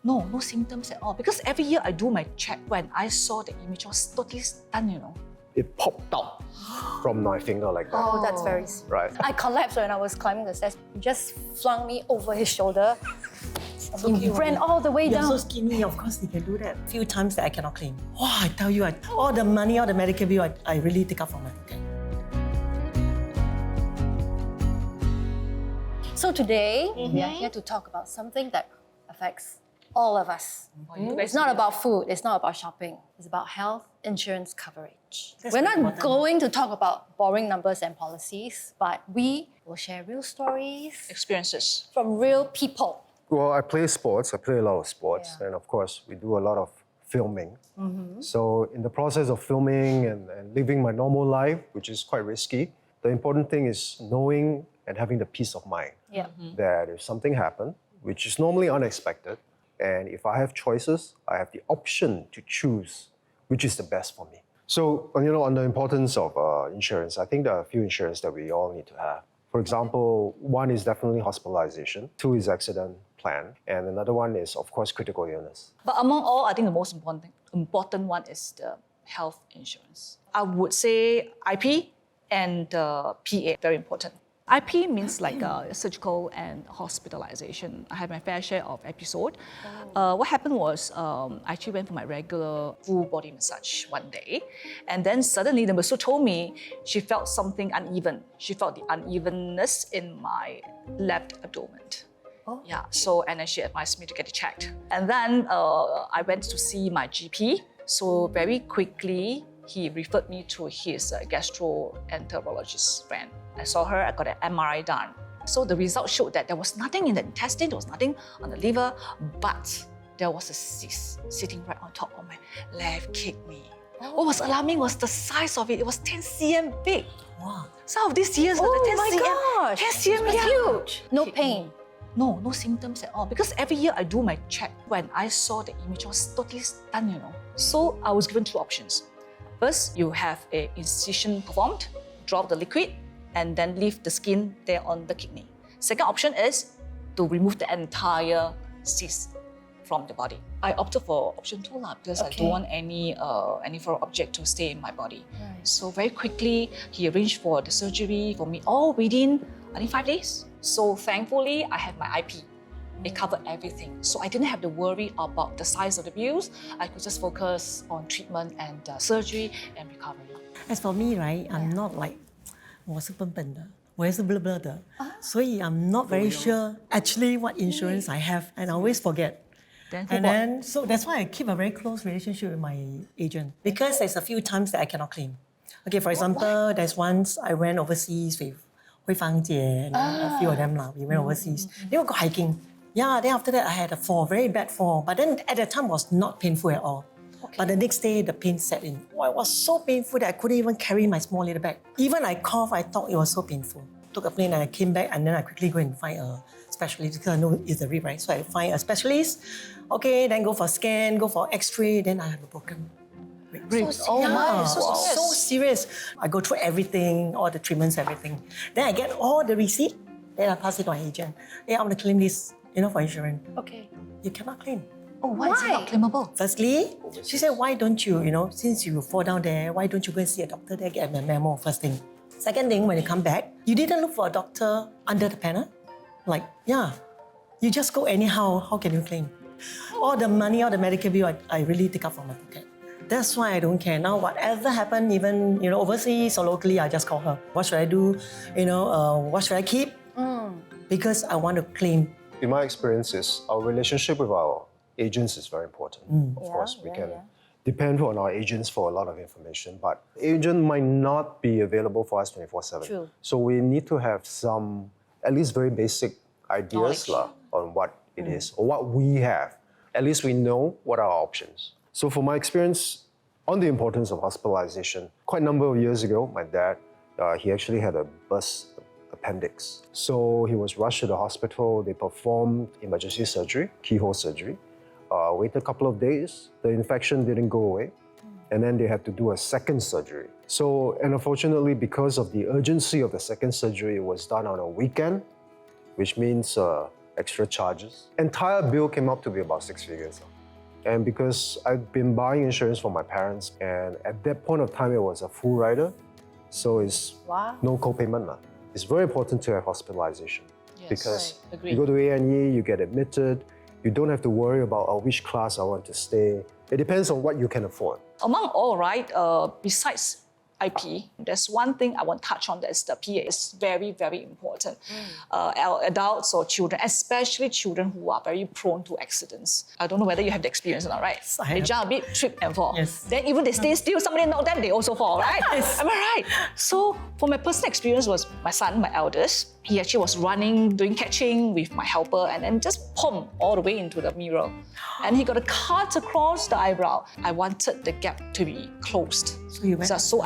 No, no symptoms at all. Because every year I do my check. When I saw the image, I was totally stunned, It popped out from my finger like that. Oh, that's very Right. I collapsed when I was climbing the stairs. He just flung me over his shoulder. He ran all the way You're down. so skinny, of course he can do that. Few times that I cannot claim. Wow, I tell you, all the money, all the medical bill, I really take out from my pocket. So today, we are here to talk about something that affects all of us. It's not about food, it's not about shopping. It's about health insurance coverage. We're not going to talk about boring numbers and policies, but we will share real stories Experiences. from real people. Well, I play sports. I play a lot of sports. And of course, we do a lot of filming. So in the process of filming and living my normal life, which is quite risky, the important thing is knowing and having the peace of mind that if something happened, which is normally unexpected, and if I have choices, I have the option to choose which is the best for me. So, on the importance of insurance, I think there are a few insurance that we all need to have. For example, one is definitely hospitalization, two is accident plan, and another one is, of course, critical illness. But among all, I think the most important one is the health insurance. I would say IP and PA, very important. IP means like surgical and hospitalization. I had my fair share of episode. What happened was I actually went for my regular full body massage one day, and then suddenly the masseuse told me she felt something uneven. She felt the unevenness in my left abdomen. Yeah, and then she advised me to get it checked. And then I went to see my GP. So very quickly, he referred me to his gastroenterologist friend. I saw her, I got an MRI done. So the results showed that there was nothing in the intestine, there was nothing on the liver, but there was a cyst sitting right on top of my left kidney. What was alarming was the size of it. It was 10 cm big. Wow. Some of these years, the 10 my cm, gosh, 10 cm it's huge. No kidney. pain. No symptoms at all. Because every year I do my check. When I saw the image, I was totally stunned, So I was given two options. First, you have an incision performed, drop the liquid, and then leave the skin there on the kidney. Second option is to remove the entire cyst from the body. I opted for option 2 because I don't want any foreign object to stay in my body. Right. So very quickly, he arranged for the surgery for me all within, I think, 5 days. So thankfully, I had my IP. It covered everything. So I didn't have to worry about the size of the bills. I could just focus on treatment and surgery and recovery. As for me, right, I'm not like, 我是笨笨的，我也是 blur blur 的，所以 I'm not very sure actually what insurance I have, and I always forget. And then, so that's why I keep a very close relationship with my agent, because there's a few times that I cannot claim. Okay, for example, there's once I went overseas with Hui Fang Jie and a few of them. We went overseas. They would go hiking. Yeah, then after that I had a fall, very bad fall. But then at that time it was not painful at all. But the next day the pain set in. Oh, it was so painful that I couldn't even carry my small little bag. Even I coughed, I thought it was so painful. Took a plane and I came back, and then I quickly go and find a specialist because I know it's the rib, right? So I find a specialist. Okay, then go for scan, go for X-ray. Then I have a broken ribs. So serious. So serious. I go through everything, all the treatments, everything. Then I get all the receipt. Then I pass it to my agent. Hey, I want to claim this, for insurance. Okay. You cannot claim. Oh, why is it not claimable? Firstly, she said, why don't you, since you fall down there, why don't you go and see a doctor there, get a memo, first thing. Second thing, when you come back, you didn't look for a doctor under the panel. Like, you just go anyhow, how can you claim? All the money, all the medical bill, I really take out from my pocket. That's why I don't care. Now, whatever happened, even, overseas or locally, I just call her. What should I do? What should I keep? Because I want to claim. In my experiences, our relationship with our agents is very important. Of course, we can depend on our agents for a lot of information, but agent might not be available for us 24/7. True. So we need to have some, at least very basic ideas on what it is or what we have. At least we know what are our options. So for my experience on the importance of hospitalization, quite a number of years ago, my dad, he actually had a burst appendix. So he was rushed to the hospital. They performed emergency surgery, keyhole surgery. Waited a couple of days, the infection didn't go away, and then they had to do a second surgery. So, and unfortunately, because of the urgency of the second surgery, it was done on a weekend, which means extra charges. Entire bill came up to be about 6 figures. And because I've been buying insurance for my parents, and at that point of time, it was a full rider, so it's no co-payment. It's very important to have hospitalization because you go to A&E, you get admitted, you don't have to worry about which class I want to stay. It depends on what you can afford. Among all, right, besides IP, there's one thing I want to touch on, that's the PA. It's very, very important. Our adults or children, especially children who are very prone to accidents. I don't know whether you have the experience or not, right? They jump a bit, trip and fall. Yes. Then even they stay still, somebody knock them, they also fall, right? Am I right? So for my personal experience was my son, my eldest, he actually was running, doing catching with my helper, and then just pom all the way into the mirror. And he got a cut across the eyebrow. I wanted the gap to be closed. So you went so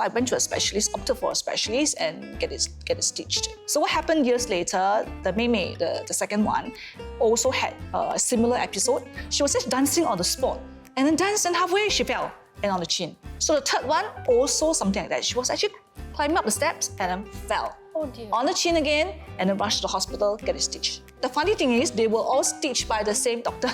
I went to a specialist, opted for a specialist and get it stitched. So what happened years later, the Mei, the second one, also had a similar episode. She was just dancing on the spot, and then dancing halfway, she fell and on the chin. So the third one, also something like that. She was actually climbing up the steps and then fell. Oh dear. On the chin again, and then rushed to the hospital, get it stitched. The funny thing is, they were all stitched by the same doctor.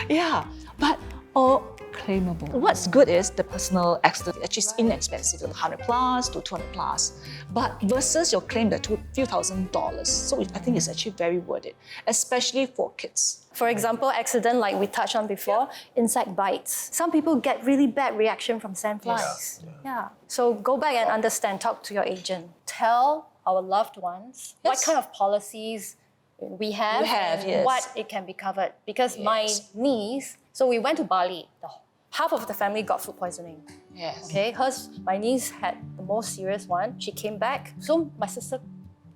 Yeah, but all claimable. What's good is the personal accident actually is inexpensive, 100 plus to 200 plus. But versus your claim, the few $1,000s. So I think it's actually very worth it, especially for kids. For example, accident like we touched on before, insect bites. Some people get really bad reaction from sandflies. Yeah. So go back and understand, talk to your agent. Tell our loved ones what kind of policies we have, and what it can be covered. Because my niece, so we went to Bali. Half of the family got food poisoning. Yes. Okay, my niece had the most serious one. She came back. So my sister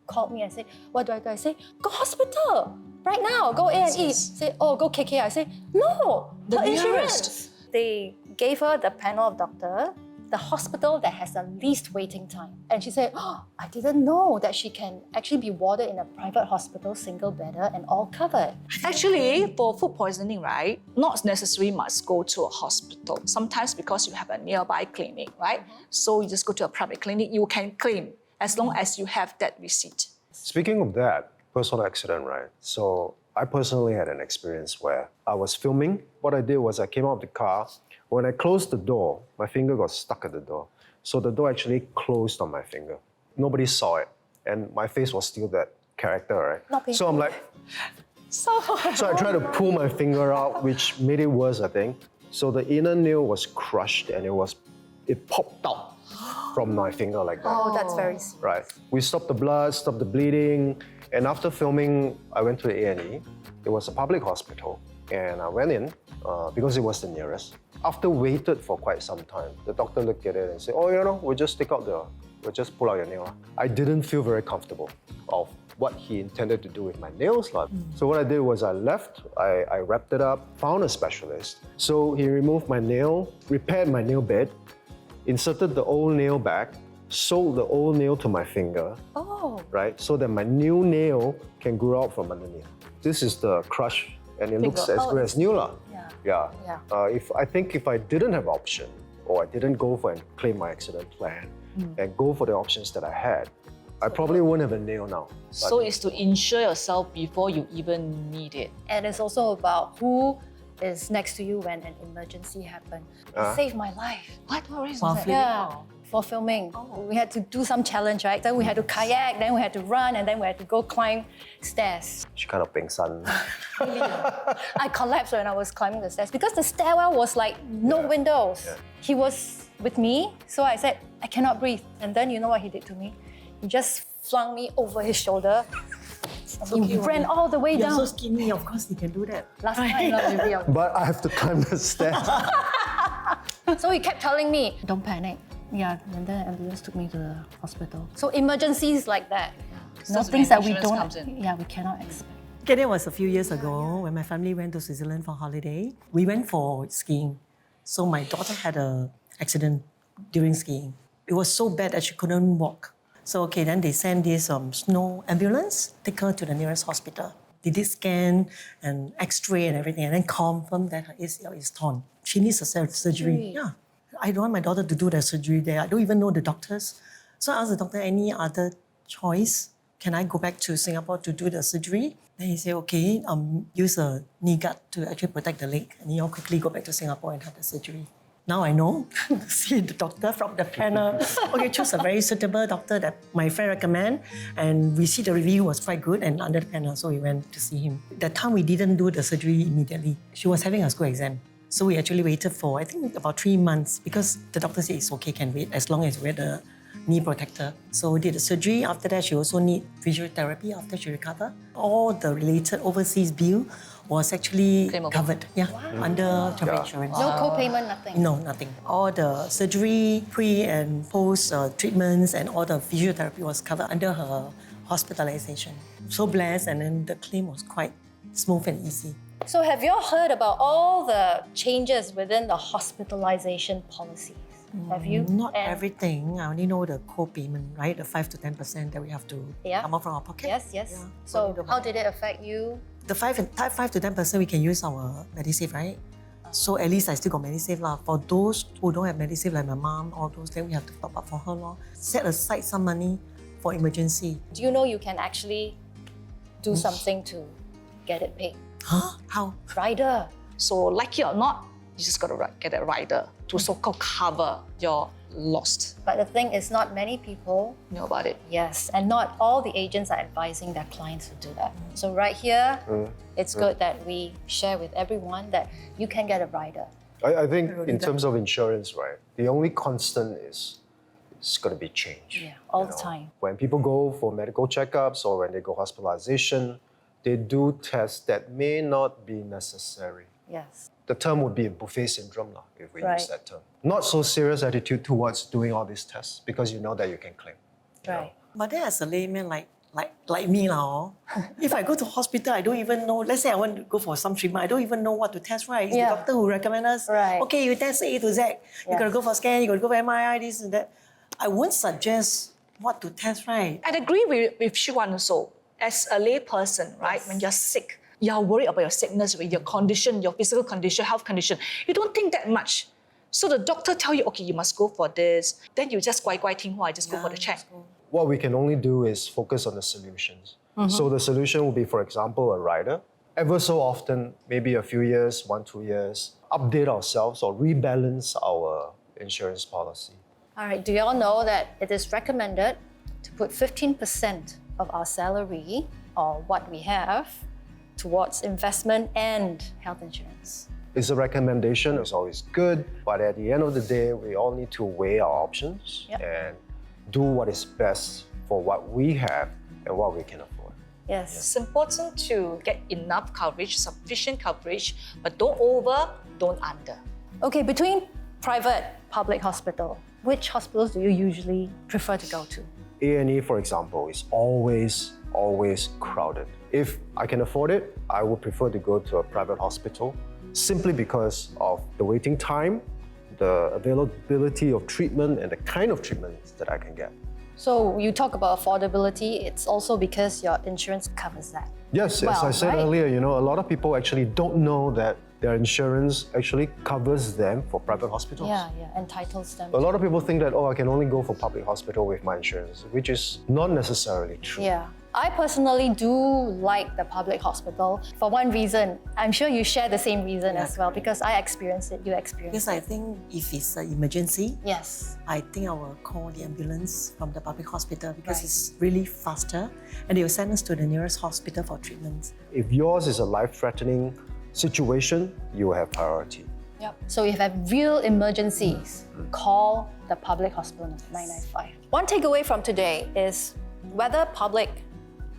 called me and said, what do? I say, go hospital right now. Go A&E. Say, oh, go KK. I say, no, the insurance. They gave her the panel of doctor, the hospital that has the least waiting time. And she said, oh, I didn't know that she can actually be warded in a private hospital, single bedder and all covered. Actually, for food poisoning, right, not necessarily must go to a hospital. Sometimes because you have a nearby clinic, right? So you just go to a private clinic, you can claim as long as you have that receipt. Speaking of that, personal accident, right? So I personally had an experience where I was filming. What I did was I came out of the car. When I closed the door, my finger got stuck at the door. So the door actually closed on my finger. Nobody saw it. And my face was still that character, right? So I'm like, so I tried to pull my finger out, which made it worse, I think. So the inner nail was crushed and it popped out from my finger like that. Oh, that's very serious. Right. We stopped the blood, stopped the bleeding. And after filming, I went to the A&E. It was a public hospital. And I went in because it was the nearest. After waited for quite some time, the doctor looked at it and said, oh, we'll just just pull out your nail. I didn't feel very comfortable of what he intended to do with my nails. So what I did was I left, I wrapped it up, found a specialist. So he removed my nail, repaired my nail bed, inserted the old nail back, sewed the old nail to my finger, right, so that my new nail can grow out from underneath. This is the crush, and it looks as good as new. Yeah. If I didn't have option, or I didn't go for and claim my accident plan, and go for the options that I had, I probably wouldn't have a nail now. So it's to insure yourself before you even need it. And it's also about who is next to you when an emergency happened. It saved my life. What reason was that? Yeah, for filming. We had to do some challenge, right? Then we had to kayak, then we had to run, and then we had to go climb stairs. She kind of pengsan. I collapsed when I was climbing the stairs because the stairwell was like no windows. He was with me, so I said, I cannot breathe. And then you know what he did to me? He just flung me over his shoulder. He ran all the way down. You're so skinny, of course you can do that. Last time, maybe. But I have to climb the stairs. So he kept telling me, don't panic. Yeah, and then the ambulance took me to the hospital. So emergencies like that. So things that we we cannot expect. Okay, that was a few years ago when my family went to Switzerland for holiday. We went for skiing. So my daughter had an accident during skiing. It was so bad that she couldn't walk. So then they sent this snow ambulance, take her to the nearest hospital. They did scan and x-ray and everything, and then confirmed that her ACL is torn. She needs a surgery. Yeah. I don't want my daughter to do the surgery there. I don't even know the doctors. So I asked the doctor, any other choice? can I go back to Singapore to do the surgery? Then he said, okay, use a knee guard to actually protect the leg. And he'll quickly go back to Singapore and have the surgery. Now I know, see the doctor from the panel. Okay, choose a very suitable doctor that my friend recommend. And we see the review was quite good and under the panel, so we went to see him. That time we didn't do the surgery immediately. She was having a school exam. So we actually waited for, I think, about 3 months because the doctor said it's okay, can wait as long as we wear the knee protector. So we did the surgery. After that, she also need physiotherapy after she recovered. All the related overseas bill was actually covered. Yeah, under travel insurance. No co-payment, nothing. No, nothing. All the surgery, pre and post treatments and all the physiotherapy was covered under her hospitalization. So blessed, and then the claim was quite smooth and easy. So have you all heard about all the changes within the hospitalization policies? Have you? Not everything. I only know the co-payment, right? The 5 to 10% that we have to come out from our pocket. Yes. Yeah. So how did it affect you? The 5 to 10% we can use our MediSave, right? So at least I still got MediSave lah. For those who don't have MediSave, like my mom, all those, then we have to top up for her lor. Set aside some money for emergency. Do you know you can actually do something to get it paid? Huh? How? Rider. So like it or not, you just got to get a rider to so-called cover your lost. But the thing is, not many people know about it. Yes, and not all the agents are advising their clients to do that. So right here, it's good that we share with everyone that you can get a rider. I think in terms of insurance, right, the only constant is it's going to be change. Yeah, all the time. When people go for medical checkups or when they go hospitalization, they do tests that may not be necessary. Yes. The term would be a buffet syndrome if we use that term. Not so serious attitude towards doing all these tests because you know that you can claim. Right. But then as a layman like me now, if I go to hospital, I don't even know, let's say I want to go for some treatment, I don't even know what to test, right? It's the doctor who recommends us. Right. Okay, you test A to Z. You got to go for scan, you got to go for MRI, this and that. I won't suggest what to test, right? I agree with Xiu Huan also. As a lay person, right, when you're sick, you're worried about your sickness, your condition, your physical condition, health condition. You don't think that much. So the doctor tell you, okay, you must go for this. Then you just 乖乖听话, just go for the check. What we can only do is focus on the solutions. So the solution will be, for example, a rider. Ever so often, maybe a few years, 1-2 years, update ourselves or rebalance our insurance policy. All right, do you all know that it is recommended to put 15% of our salary or what we have towards investment and health insurance? It's a recommendation, it's always good, but at the end of the day, we all need to weigh our options and do what is best for what we have and what we can afford. Yes. It's important to get enough coverage, sufficient coverage, but don't over, don't under. Okay, between private, public hospital, which hospitals do you usually prefer to go to? A&E, for example, is always crowded. If I can afford it, I would prefer to go to a private hospital simply because of the waiting time, the availability of treatment, and the kind of treatments that I can get. So you talk about affordability, it's also because your insurance covers that. Yes, as I said earlier, a lot of people actually don't know that their insurance actually covers them for private hospitals. Yeah, entitles them. A lot of people think that, I can only go for public hospital with my insurance, which is not necessarily true. Yeah. I personally do like the public hospital for one reason. I'm sure you share the same reason as well, because I experienced it, you experienced Because I think if it's an emergency, Yes. I think I will call the ambulance from the public hospital because it's really faster and they will send us to the nearest hospital for treatment. If yours is a life-threatening situation, you will have priority. Yep. So if you have real emergencies, call the public hospital 995. One takeaway from today is whether public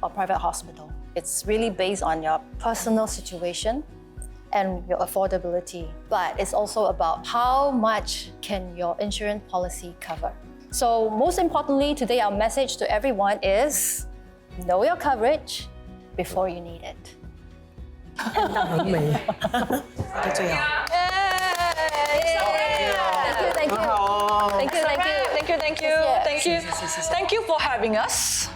or private hospital, it's really based on your personal situation and your affordability. But it's also about how much can your insurance policy cover. So most importantly, today our message to everyone is know your coverage before you need it. 很美，这最好。 Thank you. Thank you for having us.